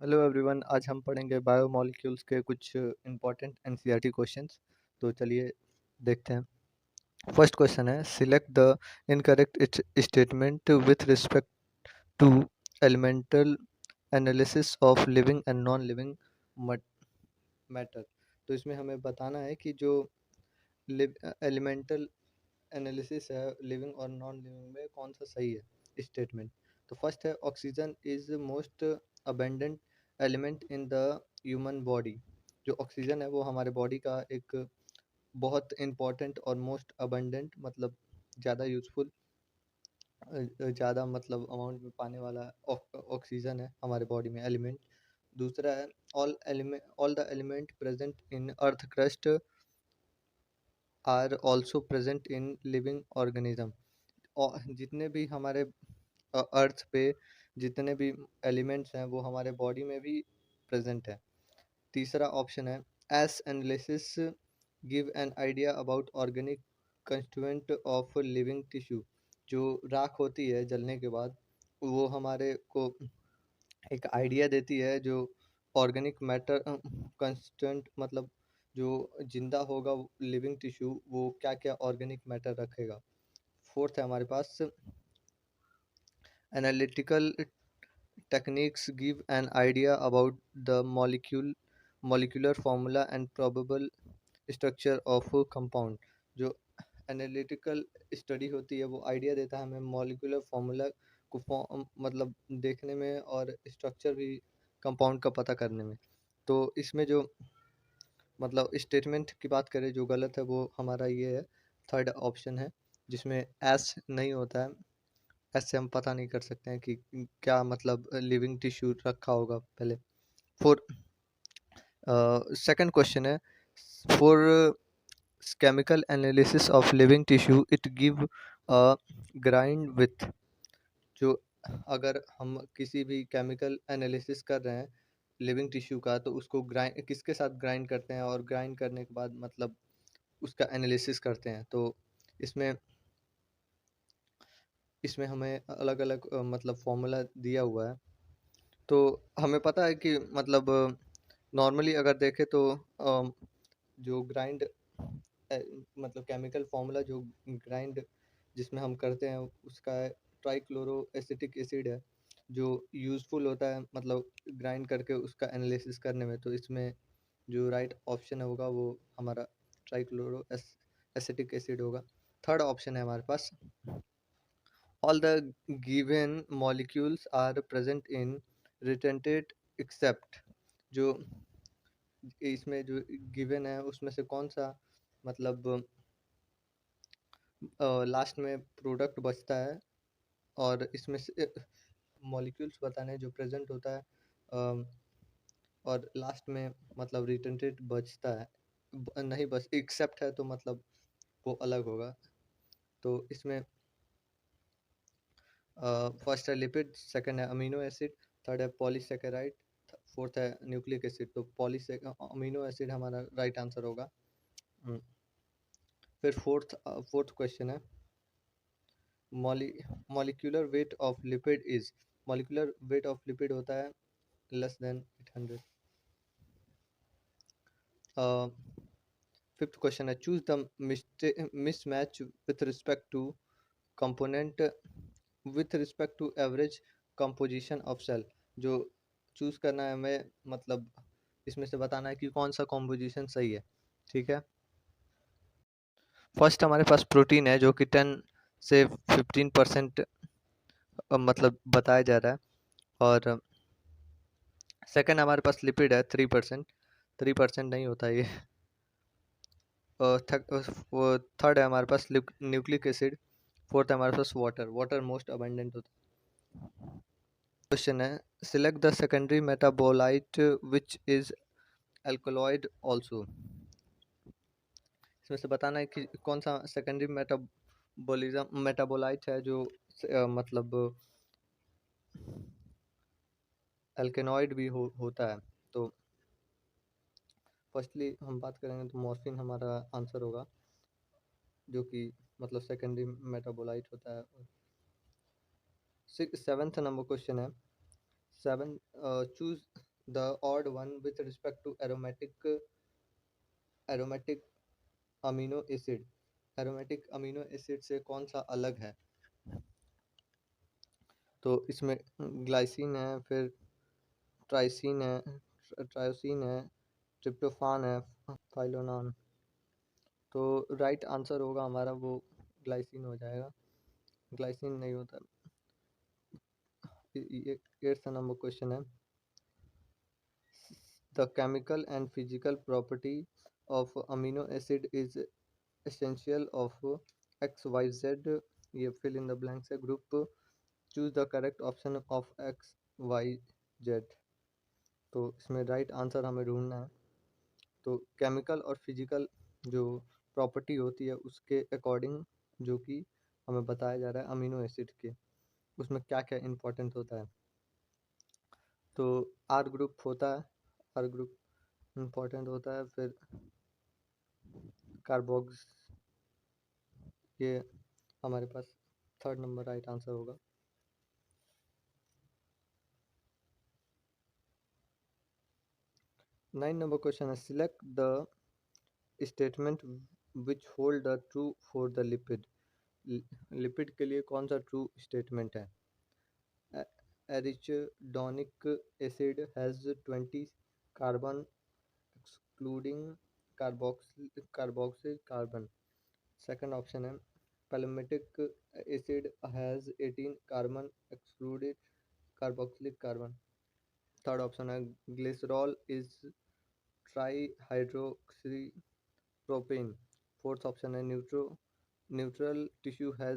Hello everyone. आज हम पढ़ेंगे बायोमोलिक्यूल्स के कुछ इंपॉर्टेंट एनसीईआरटी क्वेश्चंस। तो चलिए देखते हैं। फर्स्ट क्वेश्चन है, select the incorrect statement with respect to elemental analysis of living and non living matter. तो इसमें हमें बताना है कि जो एलिमेंटल एनालिसिस है लिविंग और नॉन लिविंग में कौन सा सही है स्टेटमेंट। तो फर्स्ट है, oxygen is most abundant element in the human body. जो ऑक्सीजन है वो हमारे बॉडी का एक बहुत इम्पॉर्टेंट और मोस्ट अबेंडेंट मतलब ज़्यादा यूजफुल, ज़्यादा मतलब अमाउंट में पाने वाला ऑक्सीजन है हमारे बॉडी में एलिमेंट। दूसरा है, all the element present in earth crust are also present in living organism. और जितने भी हमारे अर्थ पे जितने भी एलिमेंट्स हैं वो हमारे बॉडी में भी प्रेजेंट है। तीसरा ऑप्शन है, S analysis give an idea about organic constituent of living tissue. जो राख होती है जलने के बाद वो हमारे को एक आइडिया देती है जो ऑर्गेनिक मैटर कंस्टिट्यूएंट मतलब जो जिंदा होगा लिविंग टिश्यू वो क्या क्या ऑर्गेनिक मैटर रखेगा। फोर्थ है हमारे पास, analytical techniques give an idea about the molecular formula and probable structure of a compound। जो एनालिटिकल स्टडी होती है वो आइडिया देता है हमें मॉलिक्यूलर फार्मूला को मतलब देखने में और स्ट्रक्चर भी कंपाउंड का पता करने में। तो इसमें जो मतलब स्टेटमेंट की बात करें जो गलत है वो हमारा ये है, थर्ड ऑप्शन है जिसमें एस नहीं होता है। ऐसे हम पता नहीं कर सकते हैं कि क्या मतलब लिविंग टिश्यू रखा होगा पहले। फॉर सेकंड क्वेश्चन है, for chemical analysis of living tissue it give a grind with. जो अगर हम किसी भी केमिकल एनालिसिस कर रहे हैं लिविंग टिश्यू का तो उसको ग्राइंड किसके साथ ग्राइंड करते हैं और ग्राइंड करने के बाद मतलब उसका एनालिसिस करते हैं। तो इसमें इसमें हमें अलग अलग मतलब फॉर्मूला दिया हुआ है। तो हमें पता है कि मतलब नॉर्मली अगर देखें तो जो ग्राइंड मतलब केमिकल फार्मूला जो ग्राइंड जिसमें हम करते हैं उसका है ट्राइक्लोरो एसिटिक एसिड है जो यूज़फुल होता है मतलब ग्राइंड करके उसका एनालिसिस करने में। तो इसमें जो राइट ऑप्शन होगा वो हमारा ट्राइक्लोरो एसिटिक एसिड होगा। थर्ड ऑप्शन है हमारे पास, all the given molecules are present in retentate except। जो इसमें जो गिवन है उसमें से कौन सा मतलब लास्ट में प्रोडक्ट बचता है और इसमें से मॉलिक्यूल्स बताने जो प्रेजेंट होता है और लास्ट में मतलब रिटेंटेट बचता है नहीं बस एक्सेप्ट है तो मतलब वो अलग होगा। तो इसमें फर्स्ट है लिपिड, सेकंड है अमीनो एसिड, थर्ड है पॉलीसेकेराइड, फोर्थ है न्यूक्लिक एसिड। तो अमीनो एसिड हमारा राइट आंसर होगा। हम्म, फिर फोर्थ क्वेश्चन है, molecular weight of lipid is. Molecular weight of lipid होता है लेस देन 800। फिफ्थ क्वेश्चन है, choose the mismatch with respect to component with respect to average composition of cell. जो choose करना है हमें मतलब इसमें से बताना है कि कौन सा कॉम्पोजिशन सही है। ठीक है, फर्स्ट हमारे पास प्रोटीन है जो कि 10 से 15% मतलब बताया जा रहा है। और सेकंड हमारे पास लिपिड है 3%। 3% नहीं होता ये। और थर्ड है हमारे पास न्यूक्लिक एसिड। फोर्थ है हमारे पास वाटर। वाटर मोस्ट अबंडेंट होता है। क्वेश्चन है, select the secondary metabolite which is alkaloid also. इसमें से बताना है कि कौन सा सेकेंडरी मेटाबोलाइट है जो मतलब अल्केनॉइड भी होता है। तो फर्स्टली हम बात करेंगे तो मॉर्फिन हमारा आंसर होगा जो कि मतलब सेकेंडरी मेटाबोलाइट होता है। सेवेंथ नंबर क्वेश्चन है, seven choose the odd one with respect to aromatic amino acid. Aromatic amino acid से कौन सा अलग है? तो इसमें ग्लाइसिन है, फिर ट्राइसिन है, ट्रायोसिन है, ट्रिप्टोफान है, फाइलोनान। तो राइट आंसर होगा हमारा वो ग्लाइसिन हो जाएगा। ग्लाइसिन नहीं होता। ये 8th नंबर क्वेश्चन है, the chemical and physical property of amino acid is essential of X Y Z. ये फिल इन द ब्लैंक्स है। Group choose the correct option of X Y Z. तो इसमें right answer हमें ढूंढना है। तो chemical और फिजिकल जो प्रॉपर्टी होती है उसके अकॉर्डिंग जो कि हमें बताया जा रहा है अमीनो एसिड के, उसमें क्या क्या इम्पोर्टेंट होता है। तो आर ग्रुप होता है, आर ग्रुप इम्पोर्टेंट होता है। फिर कार्बोक्स, ये हमारे पास 3rd नंबर राइट आंसर होगा। 9 नंबर क्वेश्चन है, select the statement which hold the true for the lipid. Lipid के लिए कौन सा ट्रू स्टेटमेंट है? Arachidonic acid has 20 carbon excluding carboxyl carbon. Second option है palmitic acid has 18 carbon excluded carboxylic carbon. Third option है glycerol is trihydroxy propane. Fourth option है neutral tissue have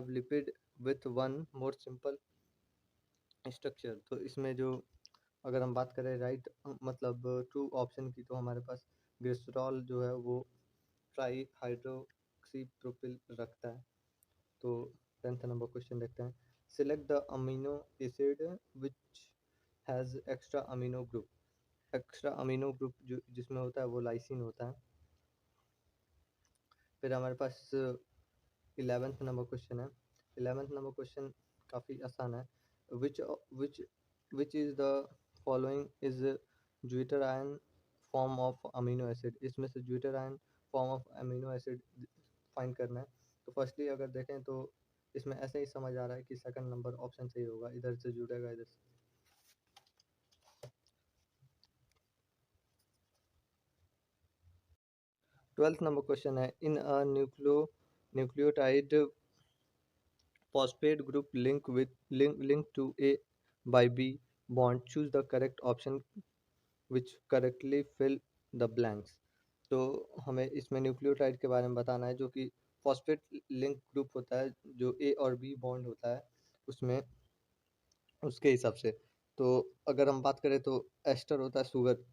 lipid with one more simple structure. तो इसमें जो अगर हम बात करें राइट मतलब ट्रू ऑप्शन की, तो हमारे पास ग्लिसरॉल जो है वो ट्राई हाइड्रोक्सी प्रोपिल रखता है। तो 10th नंबर क्वेश्चन देखते हैं, select the amino acid which has extra amino group. Extra amino group जो जिसमें होता है वो लाइसिन होता है। फिर हमारे पास 11th नंबर क्वेश्चन है। 11th नंबर क्वेश्चन काफ़ी आसान है, which which which is the following is zwitterion form of amino acid. इसमें से zwitterion form of amino acid find करना है। तो फर्स्टली अगर देखें तो इसमें ऐसे ही समझ आ रहा है कि सेकंड नंबर ऑप्शन सही होगा, इधर से जुड़ेगा इधर से। 12th नंबर क्वेश्चन है, in a nucleotide phosphate group link to A by B bond, choose the correct option which correctly fill the blanks। तो हमें इसमें न्यूक्लियोटाइड के बारे में बताना है जो कि फॉस्फेट लिंक ग्रुप होता है, जो ए और बी बॉन्ड होता है उसमें, उसके हिसाब से। तो अगर हम बात करें तो एस्टर होता है शुगर,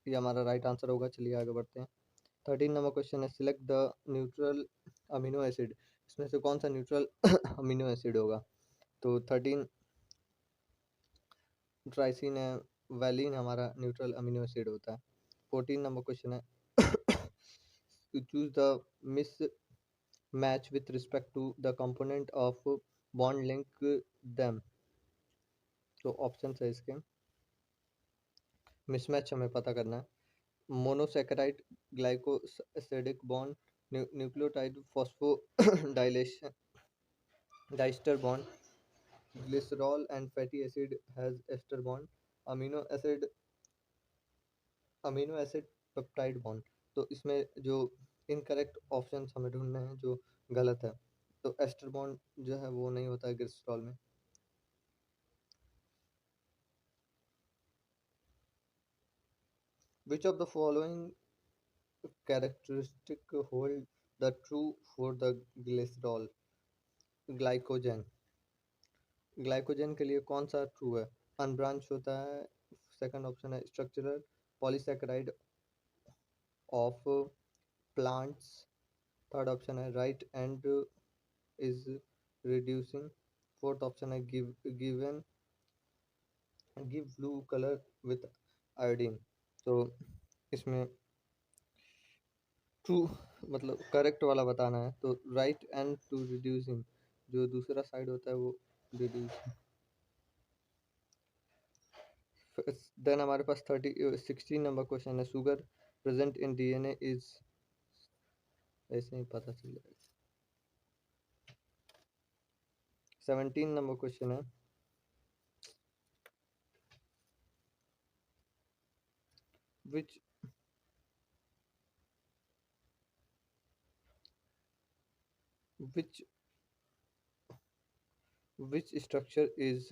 ये हमारा राइट आंसर होगा। चलिए आगे बढ़ते हैं। 13 नंबर क्वेश्चन है, select the neutral amino acid. इसमें से कौन सा न्यूट्रल अमीनो एसिड होगा? तो 13 ट्राइसिन है, वैलिन हमारा न्यूट्रल अमीनो एसिड होता है। 14 नंबर क्वेश्चन है, choose the mismatch with respect to the component of bond link them. तो ऑप्शन है इसके, मिसमैच हमें पता करना है। Monosaccharide glycosidic bond, nucleotide phospho dilation diester bond, glycerol and fatty acid has ester bond, amino acid amino acid peptide bond. तो इसमें जो इनकरेक्ट ऑप्शंस हमें ढूंढने हैं जो गलत है, तो एस्टर बॉन्ड जो है वो नहीं होता है ग्लिसरॉल में। Which of the following characteristic hold the true for the glycerol? Glycogen, glycogen के लिए कौन सा ट्रू है? अनब्रांच होता है। सेकंड ऑप्शन है structural polysaccharide of plants. Third option है right end is reducing. Fourth option है give blue colour with iodine. तो इसमें ट्रू मतलब करेक्ट वाला बताना है, तो राइट एंड टू रिड्यूसिंग, जो दूसरा साइड होता है वो रिड्यूसिंग। देन हमारे पास 16 नंबर क्वेश्चन है, sugar present in DNA is, ऐसे ही पता चल जाएगा। 17 नंबर क्वेश्चन है, which which which structure is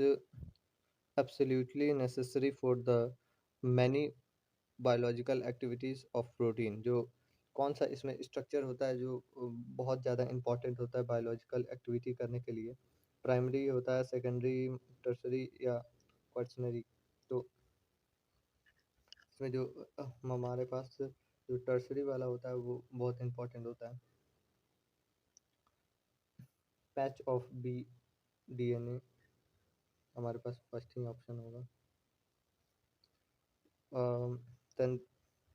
absolutely necessary for the many biological activities of protein, जो कौन सा इसमें स्ट्रक्चर होता है जो बहुत ज़्यादा इंपॉर्टेंट होता है बायोलॉजिकल एक्टिविटी करने के लिए, प्राइमरी होता है, सेकेंडरी, टर्सरी या क्वॉटरनरी। तो इसमें जो हमारे पास जो टर्सरी वाला होता है वो बहुत इंपॉर्टेंट होता है। पैच ऑफ बी डीएनए हमारे पास फर्स्ट ही ऑप्शन होगा। देन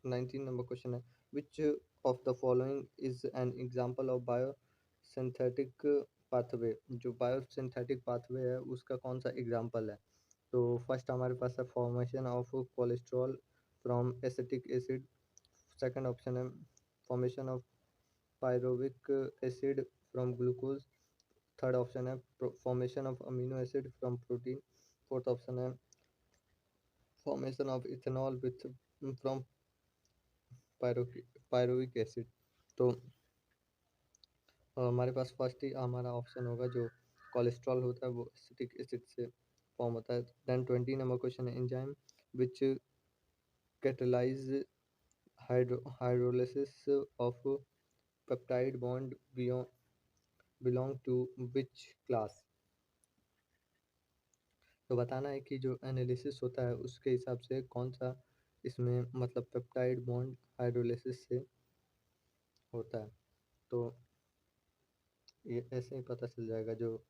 19 नंबर क्वेश्चन है, विच of the following is an example of biosynthetic pathway, जो बायोसिंथेटिक पाथवे है उसका कौन सा एग्जांपल है। तो फर्स्ट हमारे पास है formation of cholesterol from acetic acid, second option है formation of pyruvic acid from glucose, third option है formation of amino acid from protein, fourth option है formation of ethanol with from pyruvic acid. तो हमारे पास first ही हमारा option होगा, जो cholesterol होता है वो एसिटिक एसिड से फॉर्म होता है। देन 20 नंबर क्वेश्चन है, enzyme which catalyse hydrolysis of peptide bond belong to which class. तो बताना है कि जो एनालिसिस होता है उसके हिसाब से कौन सा इसमें मतलब पेप्टाइड बॉन्ड हाइड्रोलिसिस से होता है। तो ये ऐसे ही पता चल जाएगा, जो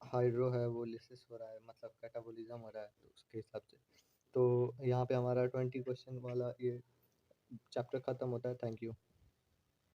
हाइड्रो है वो लिसिस हो रहा है मतलब कैटाबोलिज्म हो रहा है, तो उसके हिसाब से। तो यहाँ पे हमारा 20 क्वेश्चन वाला ये चैप्टर ख़त्म होता है। Thank you.